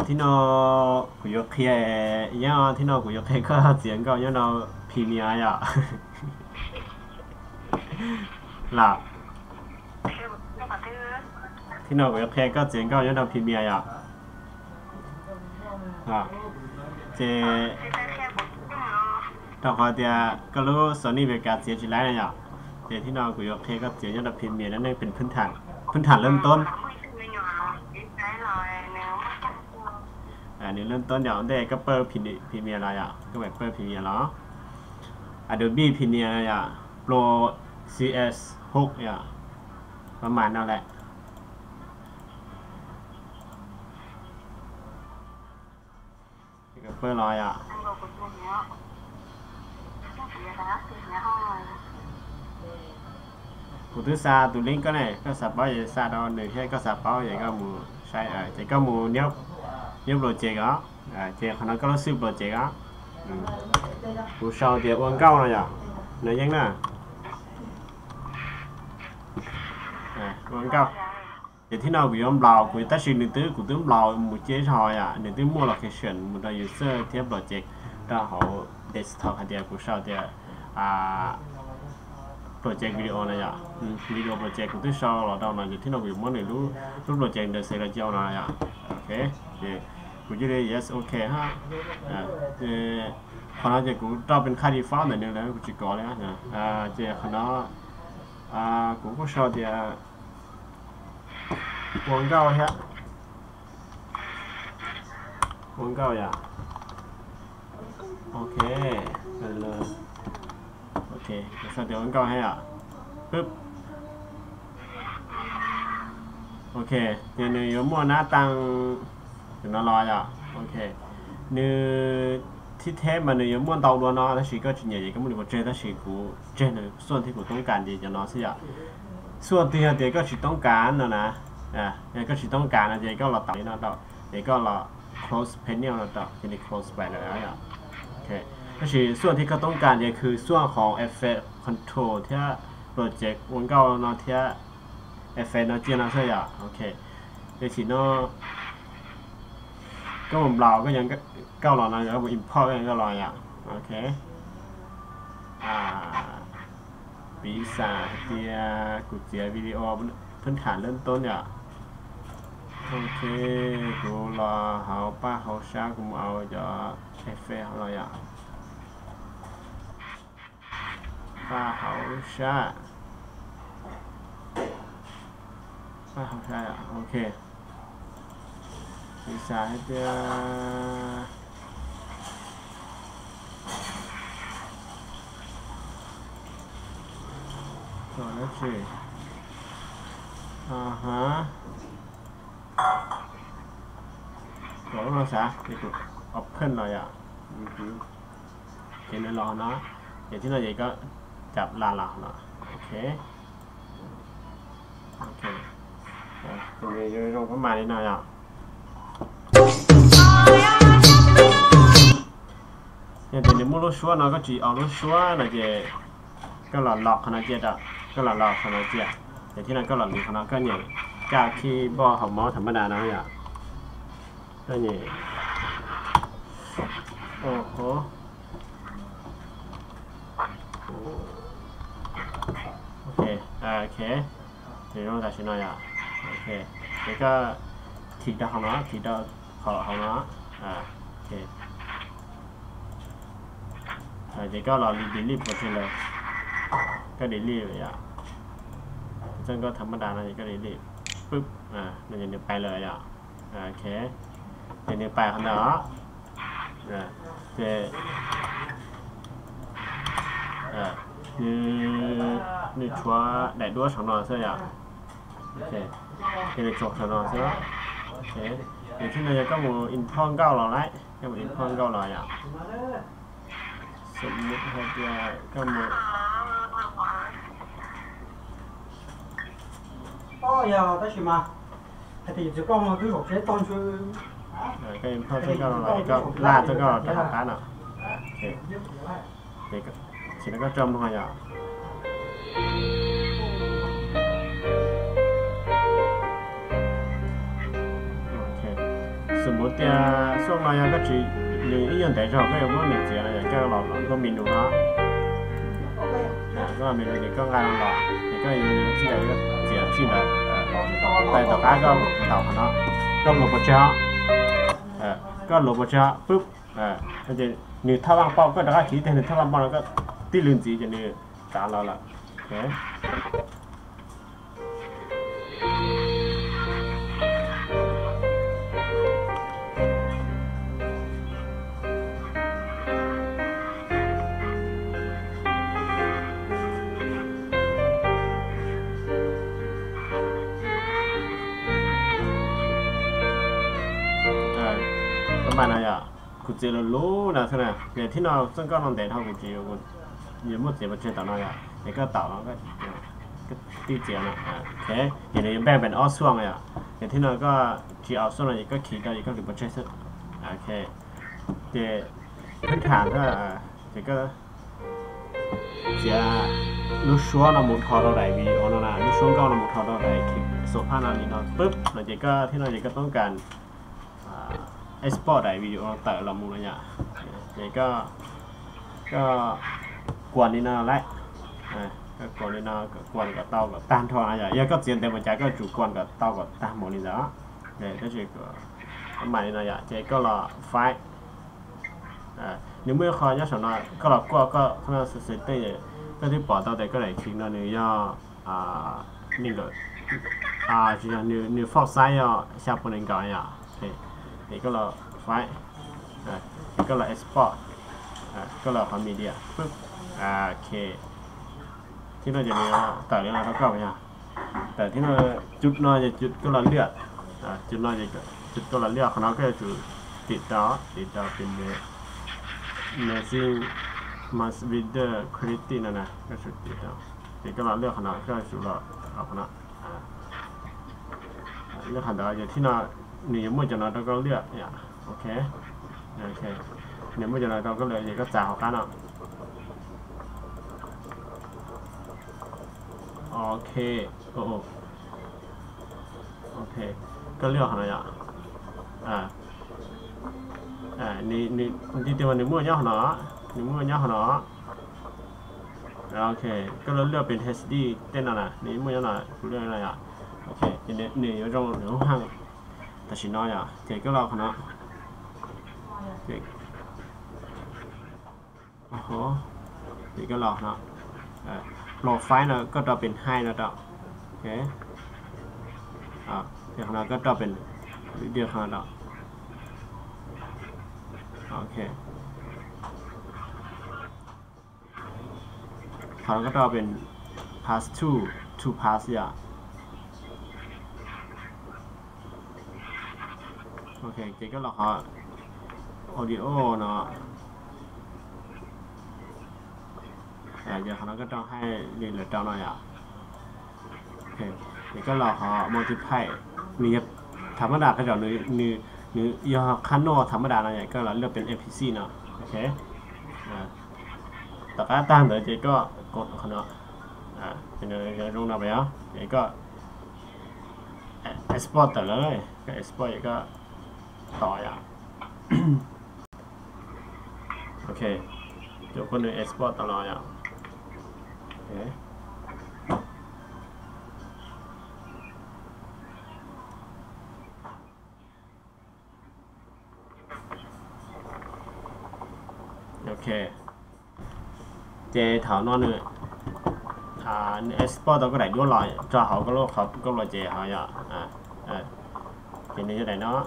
ที่นอกุยกเคียยังที่นอกุยกเคียก็เสียงก็ยังนอพรีเมียร์อ่ะหลับที่นอกุยกเคียก็เสียงก็ยังนอพรีเมียร์อ่ะเจต่อคอเดียก็รู้ส่วนนี้เป็นการเสียชีวิตเลยอ่ะเจที่นอกุยกเคียก็เสียงยังนอพรีเมียร์นั่นเองเป็นพื้นฐานเริ่มต้นอันนี้เริ่มต้นเดี๋ยวได้ก็เปิดพรีเมียร์อะไรอ่ะก็แบบเปิดพรีเมียร์แล้ว Adobe Premiere อ่ะ Pro CS 6อ่ะประมาณนั่นแหละก็เปิดร้อยอ่ะกูตื้อซาตัวลิงก์ก็เนี่ยก็สับเป้าอย่างซาดอนหนึ่งแค่ก็สับเป้าอย่างก็มูใช่จะก็มูเนี้ยโปรเจกต์อ่ะเจ้าคนนั้นก็รู้สึกโปรเจกต์อ่ะกูชอบเดี๋ยววันเก่าเลยอ่ะไหนยังน่ะวันเก่าเดี๋ยวที่เรากูยอมเรากูตัดสินหนึ่งตื้อกูตื้อเราหมู่เจ้าชอยอ่ะหนึ่งตื้อมั่วโลเคชั่นมั่วตัวยูเซอร์เทียบโปรเจกต์แล้วเขาเดสก์ท็อปเดียวกูชอบเดี๋ยวโปรเจกต์วิดีโอนะอ่ะวิดีโอโปรเจกต์กูตื้อชอบเราตอนนั้นที่เราอยู่มั่วหนึ่งรูปโปรเจกต์เดสก์เราเจ้านะอ่ะโอเคกูจะได้ yes โอเคฮะขณะเจ้ากูต้องเป็นค่าที่ฟ้าหน่อยนึงแล้วกูจะก่อเลยนะเจ้าขณะกูก็ชอบเดี๋ยววันเก่าฮะวันเก่าอย่าโอเคกันเลยโอเคชอบเดี๋ยววันเก่าให้อ่ะปึ๊บโอเคเดี๋ยวนี้ยมั่วหน้าตังถึงนอนรออ่ะโอเคนี่ที่เทปมันเนี่ยมั่วเตาล้วนเนาะแต่สิ่งก็จริงอย่างก็มันอยู่บนเจแต่สิ่งกูเจเนี่ยส่วนที่กูต้องการดีจะเนาะสิอ่ะส่วนที่เดี๋ยวก็สิ่งต้องการนะเนี่ยก็สิ่งต้องการนะเดี๋ยวก็เราตัดนี่นะต่อเดี๋ยวก็เรา close panel นะต่อทีนี้ close ไปแล้วอ่ะโอเคก็คือส่วนที่เขาต้องการเนี่ยคือส่วนของ effect control ที่โปรเจกต์วันเก่าเนาะที่ effect เนาะเจียนะใช่อ่ะโอเคเดี๋ยวสิ่งเนาะก็ผมเราก็ยังก็รอนะแล้วผม import ก็ยังก็รออ่ะโอเคปีศาจเตียกูเจียวิดีโอพื้นฐานเริ่มต้นเนี่ยโอเคกูรอเขาป้าเขาช้ากูเอาจะเอฟเฟกต์เขาเลยอ่ะป้าเขาช้าอ่ะโอเคปีศาจเตียต่อแล้วสิฮะต่อแล้วมาซะเดี๋ยวกูออปเพิ่นเลยอ่ะเห็นในรอเนาะเดี๋ยวที่เราใหญ่ก็จับลาเนาะโอเคเป็นยังไงลงเข้ามาได้หน่อยอ่ะเนี่ยเดี๋ยวนี้มูรู้ชัวร์เนาะก็จีเอารู้ชัวร์นะเจก็หลอกขนาดเจ็ดอ่ะก็หลอกขนาดเจ็ดแต่ที่นั่นก็หลอกขนาดก็เนี่ยจากที่บ่อของหมอธรรมดานะเนี่ยก็เนี่ยโอ้โหโอเคเดี๋ยวเราจะชิมหน่อยอ่ะโอเคแล้วก็ถีบดาวของเนาะถีบดาวของเนาะโอเคเดี๋ยวก็เรารีบหมดเลยก็ดีรีบเลยอ่ะซึ่งก็ธรรมดานะนี่ก็ดีรีบปึ๊บมันจะไปเลยอ่ะโอเคเดี๋ยวไปข้างหน้าเดี๋ยวนี่ชัวได้ด้วยสองนอนใช่ไหมโอเคเดี๋ยวจบสองนอนใช่ไหมโอเคเดี๋ยวที่เราจะก็มูอินพอนเก้าเราไล่ก็มูอินพอนเก้าเราอ่ะสมมติว่าจะก็มู呀，但是嘛，还得这个嘛，就是这当初。ก็อินพอนเก้าเราก็ลาดก็จะทำการอ่ะโอเคเดี๋ยวทีนี้ก็จมลงมาอ่ะโอเค สมมติช่วงเราก็จีหนึ่งอีกอย่างแต่ชอบก็ยังว่าหนึ่งเสียอะไรก็เราก็มีดูนะก็มีดูนี่ก็งานเรานี่ก็อยู่ที่ไหนก็เสียที่ไหนแต่ต่อไปก็ต่อขนาดก็หลบประจ้าก็หลบประจ้าปุ๊บก็จะหนึ่งท่าว่างเป้าก็ได้คิดแต่หนึ่งท่าว่างเป้าแล้วก็ตีลืมจีจะนี่ตามเราละโอเคประมาณนั้นอ่ะคุณเจริญรู้นะใช่ไหมเนี่ยที่เราซึ่งก็ลองเดินทางคุณเจริญคุณยังไม่เจ็บไม่เจ็บต่อหน้าอ่ะเนี่ยก็ต่อแล้วก็ตีเจียนะโอเคอย่างนี้แบ่งเป็นอ้อส่วงอ่ะอย่างที่เราก็จีอ้อส่วงอะไรก็ขีดได้ก็หรือไม่ใช่ซึ่งโอเคเดี๋ยวพื้นฐานก็เดี๋ยวก็จะลูกชัวร์เราหมุนทอเราได้วิดีโอนั่นนะลูกชัวร์ก็เราหมุนทอเราได้คลิปโซฟานานี่เนาะปุ๊บเราจะก็ที่เราจะก็ต้องการexport ได้วิดีโอแต่ละมุมเลยเนี่ยนี่ก็กวนนี่นะแหละก็กวนนี่นะก็กวนกับเตากับตานทองอะไรอย่างก็เจียนแต่มันจะก็จุกวนกับเตากับตานหมดนี่จ้ะเนี่ยก็จะก็ประมาณนี้นะอย่างเจ๊ก็รอไฟnếu mới khó nhất là nó có là có nó sẽ tê cái thứ bỏ tao để cái này khi nó nếu do mình rồi chỉ là nếu phóng sai rồi sao bọn mình gọi à thì có là phải có là export có là phần media okที่เราจะมีแต่เรื่องอะไรก็ไม่ใช่แต่ที่เราจุดน้อยจะจุดก็เราเลือกจุดน้อยจะจุดก็เราเลือกของเราก็จะจุดติดต่อเป็นAmazing Mass Reader Quality นั่นนะก็สุดติดต่อที่ก็เราเลือกขนาดก็สุดเราเอาขนาดเลือกขนาดอย่างที่เราหนีเมื่อจะนอนเราก็เลือกเนี่ยโอเคเนี่ยเมื่อจะนอนเราก็เลยก็จ่ายของกันอ่ะโอเคโอเคก็เลือกขนาดนี่ที่ตัวนี่มั่วย่อหนอนี่มั่วย่อหนอโอเคก็เลือกเป็น HD เต้นอะไรนี่มั่วย่อหนอเรื่องอะไรโอเคนี่อยู่ตรงหรือห้างแต่ชิ้นน้อยเจ๊ก็รอขนาดเจ๊โอ้โหเจ๊ก็รอนะโปรไฟล์นะก็จะเป็นให้นะจ๊ะโอเคเดี๋ยวขนาดก็จะเป็นเดียวขนาดโอเคเขาก็จะเป็น pass to pass โอเคเจ๊ก็รอเขา audio เนาะเดี๋ยวเขาก็ต้องให้เรียนเหลือเจ้าหน่อยโอเคเดี๋ยวก็รอเขา multiply มีธรรมดาก็จะนี่ยาคันโนธรรมดาอะไรก็เราเลือกเป็น NPC เนาะโอเคแต่ก็ตามเดี๋ยวเจ๊ก็กดเขาเนาะเป็นอะไรลงมาไปอ่ะเจ๊ก็ export แต่เลยก็ export ก็ต่อโอเคเดี๋ยวคนหนึ่ง export ตลอดโอเคเจถามนอนเลยexport ตัวก็ได้ด้วยลอยจะเขาก็โลกครับก็ลอยเจเขาทีนี้จะได้เนาะ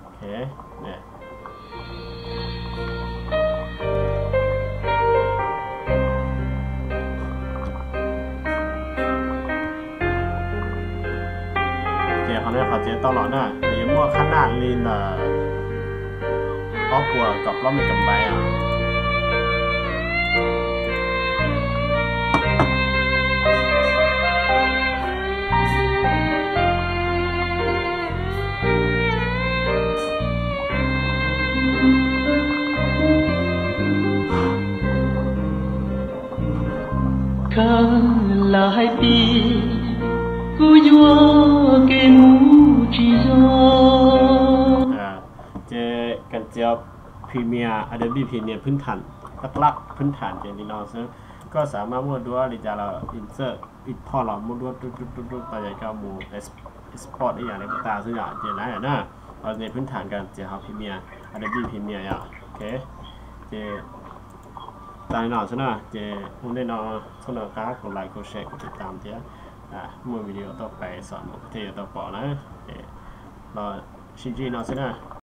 โอเคเนี่ยเขาเจตลอดนะเดี๋ยวมั่วขนาดลีนครอบครัวกับเราไม่กำไรlà hai pi cú vua kê mũ chỉ gió กันเจียวพรีเมียร์ Adobe Premiere พื้นฐานลักๆพื้นฐานเจนี่เนาะซึ่งก็สามารถมั่วดูหรือจะเรา insert import เรามั่วดูตุ๊ดไปอย่างก็มูexport ได้อย่างไรก็ตามซึ่งอย่างเจนะนะเราในพื้นฐานกันเจียว Premiere Adobe Premiere อ่ะโอเคเจตายหน่อยใช่ไหมเจผมได้นอนสนอกากดไลค์กดแชร์กดติดตามเจ้าเมื่อวิดีโอต่อไปสอนเที่ยวต่อไปนะเราชินจีนอนใช่ไหม